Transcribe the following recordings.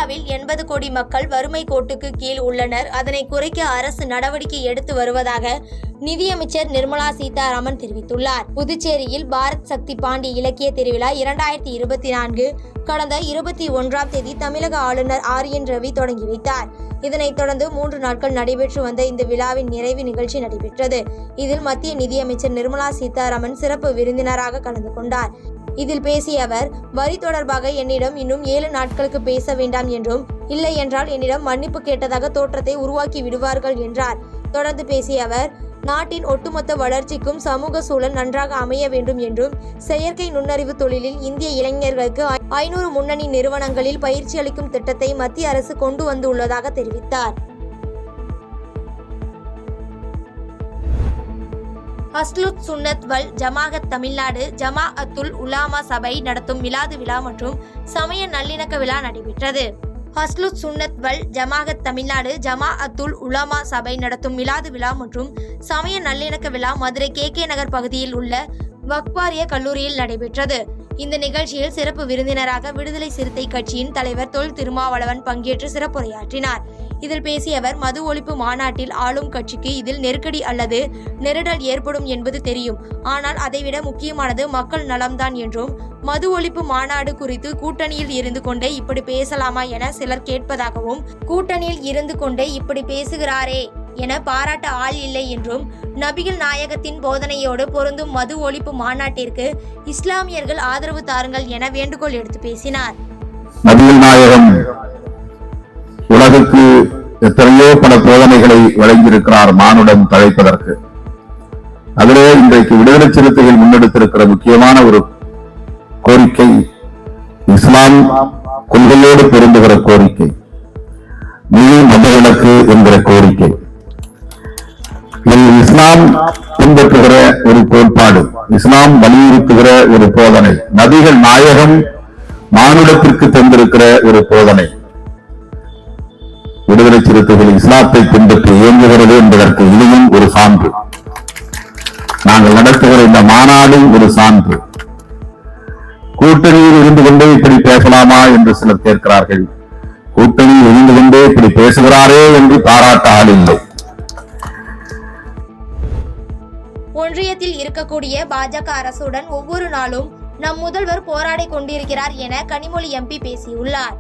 இந்தியாவில் 80 கோடி மக்கள் வறுமை கோட்டுக்கு கீழ் உள்ளனர். அதனை குறைக்க அரசு நடவடிக்கை எடுத்து வருவதாக நிதியமைச்சர் நிர்மலா சீதாராமன் தெரிவித்துள்ளார். புதுச்சேரியில் பாரத் சக்தி பாண்டி இலக்கிய திருவிழா 2024 கடந்த 21ஆம் தேதி தமிழக ஆளுநர் ஆர்.என். ரவி தொடங்கி வைத்தார். இதனைத் தொடர்ந்து 3 நாட்கள் நடைபெற்று வந்த இந்த விழாவின் நிறைவு நிகழ்ச்சி நடைபெற்றது. இதில் மத்திய நிதியமைச்சர் நிர்மலா சீதாராமன் சிறப்பு விருந்தினராக கலந்து கொண்டார். இதில் பேசிய அவர், வரி தொடர்பாக என்னிடம் இன்னும் 7 நாட்களுக்கு பேச வேண்டாம் என்றும், இல்லை என்றால் என்னிடம் மன்னிப்பு கேட்டதாக தோற்றத்தை உருவாக்கி விடுவார்கள் என்றார். தொடர்ந்து பேசிய அவர், நாட்டின் ஒட்டுமொத்த வளர்ச்சிக்கும் சமூக சூழல் நன்றாக அமைய வேண்டும் என்றும், செயற்கை நுண்ணறிவு தொழிலில் இந்திய இளைஞர்களுக்கு 500 முன்னணி நிறுவனங்களில் பயிற்சி அளிக்கும் திட்டத்தை மத்திய அரசு கொண்டு வந்துள்ளதாக தெரிவித்தார். அஸ்லுத் சுன்னத் வல் ஜமாஅத் தமிழ்நாடு ஜமாஅத்துல் உலாமா சபை நடத்தும் மிலாது விழா மற்றும் சமய நல்லிணக்க விழா நடைபெற்றது. அஸ்லுத் சுன்னத் வல் ஜமாஅத் தமிழ்நாடு ஜமாஅத்துல் உலாமா சபை நடத்தும் மிலாது விழா மற்றும் சமய நல்லிணக்க விழா மதுரை KK நகர் பகுதியில் உள்ள வக்ஃப் கல்லூரியில் நடைபெற்றது. இந்த நிகழ்ச்சியில் சிறப்பு விருந்தினராக விடுதலை சிறுத்தை கட்சியின் தலைவர் தொல் திருமாவளவன் பங்கேற்று சிறப்புரையாற்றினார். இதில் பேசிய அவர், மது ஒழிப்பு மாநாட்டில் ஆளும் கட்சிக்கு இதில் நெருக்கடி அல்லது நெருடல் ஏற்படும் என்பது தெரியும். ஆனால் அதைவிட முக்கியமானது மக்கள் நலம்தான் என்றும், மது ஒழிப்பு மாநாடு குறித்து கூட்டணியில் இருந்து கொண்டே இப்படி பேசலாமா என சிலர் கேட்பதாகவும், கூட்டணியில் இருந்து கொண்டே இப்படி பேசுகிறாரே என பாராட்ட ஆள் இல்லை என்றும், நபிகள் நாயகத்தின் போதனையோடு பொருந்தும் மது ஒழிப்பு மாநாட்டிற்கு இஸ்லாமியர்கள் ஆதரவு தாருங்கள் என வேண்டுகோள் எடுத்து பேசினார். நபிகள் நாயகம் உலகுக்கு எத்தனையோ பல போதனைகளை வழங்கியிருக்கிறார் மானுடம் தழைப்பதற்கு. அதிலே இன்றைக்கு விடுதலை சிறுத்தைகள் முன்னெடுத்திருக்கிற முக்கியமான ஒரு கோரிக்கை இஸ்லாம் கொள்கையோடு பொருந்துகிற கோரிக்கை, முழு மதவிலக்கு என்கிற கோரிக்கை. இஸ்லாம் பின்பற்றுகிற ஒரு கோட்பாடு, இஸ்லாம் வலியுறுத்துகிற ஒரு போதனை, நபிகள் நாயகம் மானுடத்திற்கு தந்திருக்கிற ஒரு போதனை. விடுதலை சிறுத்தைகள் இஸ்லாத்தை பின்பற்றி இயங்குகிறது என்பதற்கு இதுவும் ஒரு சான்று. நாங்கள் நடத்துகிற இந்த மாநாடும் ஒரு சான்று. கூட்டணியில் இருந்து கொண்டே இப்படி பேசலாமா என்று சிலர் கேட்கிறார்கள். கூட்டணியில் இருந்து கொண்டே இப்படி பேசுகிறாரே என்று பாராட்ட ஆள் இல்லை. ஒன்றியத்தில் இருக்கக்கூடிய பாஜக அரசுடன் ஒவ்வொரு நாளும் நம் முதல்வர் போராடி கொண்டிருக்கிறார் என கனிமொழி MP பேசியுள்ளார்.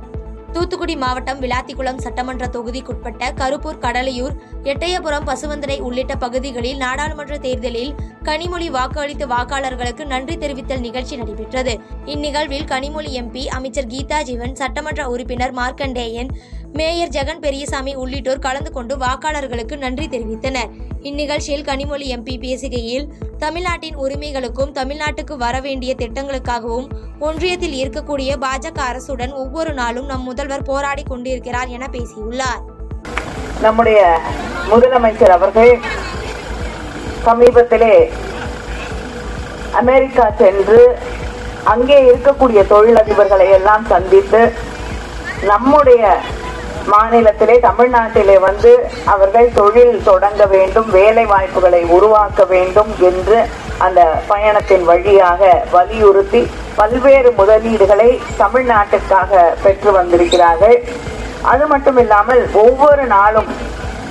தூத்துக்குடி மாவட்டம் விளாத்திக்குளம் சட்டமன்ற தொகுதிக்குட்பட்ட கருப்பூர், கடலையூர், எட்டயபுரம், பசுவந்தனை உள்ளிட்ட பகுதிகளில் நாடாளுமன்ற தேர்தலில் கனிமொழி வாக்கு அளித்த வாக்காளர்களுக்கு நன்றி தெரிவித்தல் நிகழ்ச்சி நடைபெற்றது. இந்நிகழ்வில் கனிமொழி MP, அமைச்சர் கீதா ஜீவன், சட்டமன்ற உறுப்பினர் மார்க்கண்டேயன், மேயர் ஜெகன் பெரியசாமி உள்ளிட்டோர் கலந்து கொண்டு வாக்காளர்களுக்கு நன்றி தெரிவித்தனர். இந்நிகழ்ச்சியில் கனிமொழி MP பேசுகையில், தமிழ்நாட்டின் உரிமைகளுக்கும் தமிழ்நாட்டுக்கு வர வேண்டிய திட்டங்களுக்காகவும் ஒன்றியத்தில் இருக்கக்கூடிய பாஜக அரசுடன் ஒவ்வொரு நாளும் நம் முதல்வர் போராடி கொண்டிருக்கிறார் என பேசியுள்ளார். நம்முடைய முதலமைச்சர் அவர்கள் சமீபத்திலே அமெரிக்கா சென்று அங்கே இருக்கக்கூடிய தொழிலதிபர்களை எல்லாம் சந்தித்து நம்முடைய மாநிலத்திலே, தமிழ்நாட்டிலே வந்து அவர்கள் தொழில் தொடங்க வேண்டும், வேலை வாய்ப்புகளை உருவாக்க வேண்டும் என்று அந்த பயணத்தின் வழியாக வலியுறுத்தி பல்வேறு முதலீடுகளை தமிழ்நாட்டிற்காக பெற்று வந்திருக்கிறார்கள். அது மட்டும் இல்லாமல் ஒவ்வொரு நாளும்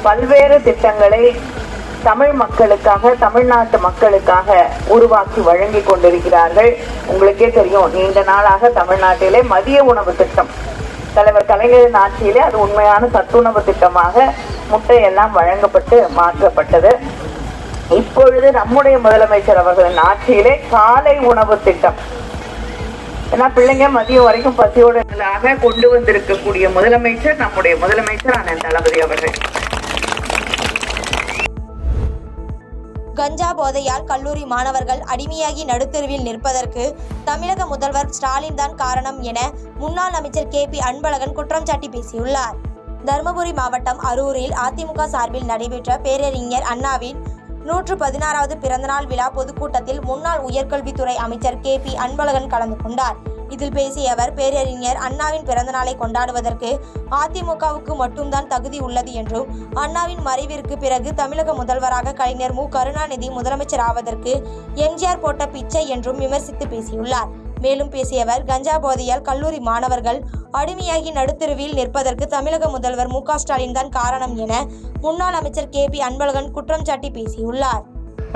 பல்வேறு திட்டங்களை தமிழ் மக்களுக்காக, தமிழ்நாட்டு மக்களுக்காக உருவாக்கி வழங்கி கொண்டிருக்கிறார்கள். உங்களுக்கே தெரியும், நீண்ட நாளாக தமிழ்நாட்டிலே மதிய உணவு திட்டம் தலைவர் கலைஞரின் ஆட்சியிலே அது உண்மையான சத்துணவு திட்டமாக முட்டையெல்லாம் வழங்கப்பட்டு மாற்றப்பட்டது. இப்பொழுது நம்முடைய முதலமைச்சர் அவர்களின் ஆட்சியிலே காலை உணவு திட்டம், ஏன்னா பிள்ளைங்க மதியம் வரைக்கும் பசியோடு கொண்டு வந்திருக்கக்கூடிய முதலமைச்சர் நம்முடைய முதலமைச்சர் அண்ணன் தளபதி அவர்கள். கஞ்சா போதையால் கல்லூரி மாணவர்கள் அடிமையாகி நடுத்தெருவில் நிற்பதற்கு தமிழக முதல்வர் ஸ்டாலின் தான் காரணம் என முன்னாள் அமைச்சர் KP அன்பழகன் குற்றம் சாட்டி பேசியுள்ளார். தருமபுரி மாவட்டம் அரூரில் அதிமுக சார்பில் நடைபெற்ற பேரறிஞர் அண்ணாவின் 116வது பிறந்தநாள் விழா பொதுக்கூட்டத்தில் முன்னாள் உயர்கல்வித்துறை அமைச்சர் KP அன்பழகன் கலந்து கொண்டார். இதில் பேசிய அவர், பேரறிஞர் அண்ணாவின் பிறந்தநாளை கொண்டாடுவதற்கு அதிமுகவுக்கு மட்டும்தான் தகுதி உள்ளது என்றும், அண்ணாவின் மறைவிற்கு பிறகு தமிழக முதல்வராக கலைஞர் மு. கருணாநிதி முதலமைச்சர் ஆவதற்கு எம்ஜிஆர் போட்ட பிச்சை என்றும் விமர்சித்து பேசியுள்ளார். மேலும் பேசிய அவர், கஞ்சா போதையால் கல்லூரி மாணவர்கள் அடிமையாகி நடுத்தெருவில் நிற்பதற்கு தமிழக முதல்வர் மு க ஸ்டாலின் தான் காரணம் என முன்னாள் அமைச்சர் KP அன்பழகன் குற்றம் சாட்டி பேசியுள்ளார்.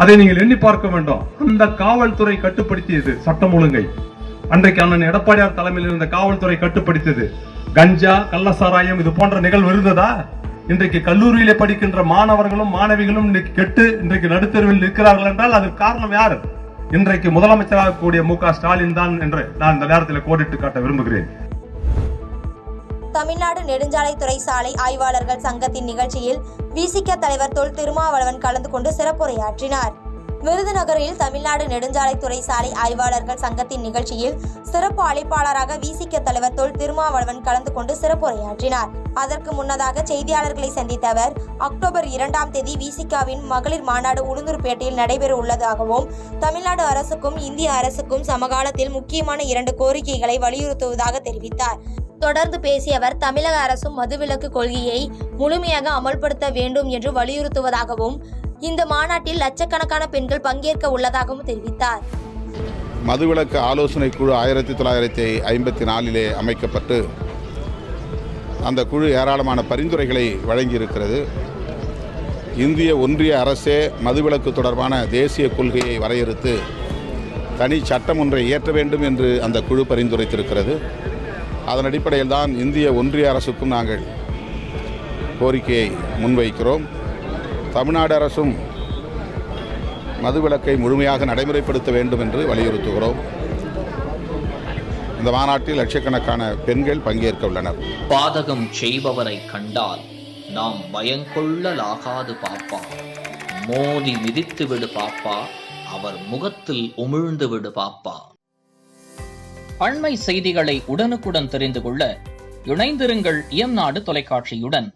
அதை நீங்கள் எண்ணி பார்க்க வேண்டும். அந்த காவல்துறை கட்டுப்படுத்தியது சட்டம் ஒழுங்கை. அன்றைக்கு அண்ணன் எடப்பாடியார் தலைமையில் இருந்த காவல்துறை கட்டுப்படுத்தியது. கஞ்சா, கள்ளசாராயம் இது போன்ற நிகழ்வு இருந்ததா? இன்றைக்கு கல்லூரியிலே படிக்கின்ற மாணவர்களும் மாணவிகளும் இன்னைக்கு கெட்டு இன்றைக்கு நடுத்தெருவில் நிற்கிறார்கள் என்றால் அதற்கு காரணம் யார்? இன்றைக்கு முதலமைச்சராக கூடிய மு க ஸ்டாலின் தான் என்று நான் இந்த நேரத்தில் கோடிட்டு காட்ட விரும்புகிறேன். தமிழ்நாடு நெடுஞ்சாலைத்துறை சாலை ஆய்வாளர்கள் சங்கத்தின் நிகழ்ச்சியில் விசிக தலைவர் தொல் திருமாவளவன் கலந்து கொண்டு சிறப்புரையாற்றினார். விருதுநகரில் தமிழ்நாடு நெடுஞ்சாலைத்துறை சாலை ஆய்வாளர்கள் சங்கத்தின் நிகழ்ச்சியில் சிறப்பு அழைப்பாளராக விசிக தலைவர் தொல் திருமாவளவன் கலந்து கொண்டு சிறப்புரையாற்றினார். அதற்கு முன்னதாக செய்தியாளர்களை சந்தித்த அவர், அக்டோபர் 2ஆம் தேதி விசிகாவின் மகளிர் மாநாடு உளுந்தூர்பேட்டையில் நடைபெற உள்ளதாகவும், தமிழ்நாடு அரசுக்கும் இந்திய அரசுக்கும் சமகாலத்தில் முக்கியமான 2 கோரிக்கைகளை வலியுறுத்துவதாக தெரிவித்தார். தொடர்ந்து பேசிய அவர், தமிழக அரசும் மதுவிலக்கு கொள்கையை முழுமையாக அமல்படுத்த வேண்டும் என்று வலியுறுத்துவதாகவும், இந்த மாநாட்டில் லட்சக்கணக்கான பெண்கள் பங்கேற்க உள்ளதாகவும் தெரிவித்தார். மதுவிலக்கு ஆலோசனை குழு 1954 அமைக்கப்பட்டு அந்த குழு ஏராளமான பரிந்துரைகளை வழங்கியிருக்கிறது. இந்திய ஒன்றிய அரசே மதுவிலக்கு தொடர்பான தேசிய கொள்கையை வரையறுத்து தனி சட்டம் ஒன்றை இயற்ற வேண்டும் என்று அந்த குழு பரிந்துரைத்திருக்கிறது. அதன் அடிப்படையில் தான் இந்திய ஒன்றிய அரசுக்கும் நாங்கள் கோரிக்கையை முன்வைக்கிறோம். தமிழ்நாடு அரசும் மதுவிலக்கை முழுமையாக நடைமுறைப்படுத்த வேண்டும் என்று வலியுறுத்துகிறோம். இந்த மாநாட்டில் லட்சக்கணக்கான பெண்கள் பங்கேற்க உள்ளனர். பாதகம் செய்பவரை கண்டால் நாம் பயங்கொள்ளலாகாது பாப்பா, மோதி மிதித்து விடு பாப்பா, அவர் முகத்தில் உமிழ்ந்து விடு பாப்பா. அண்மை செய்திகளை உடனுக்குடன் தெரிந்து கொள்ள இணைந்திருங்கள் இயம்நாடு தொலைக்காட்சியுடன்.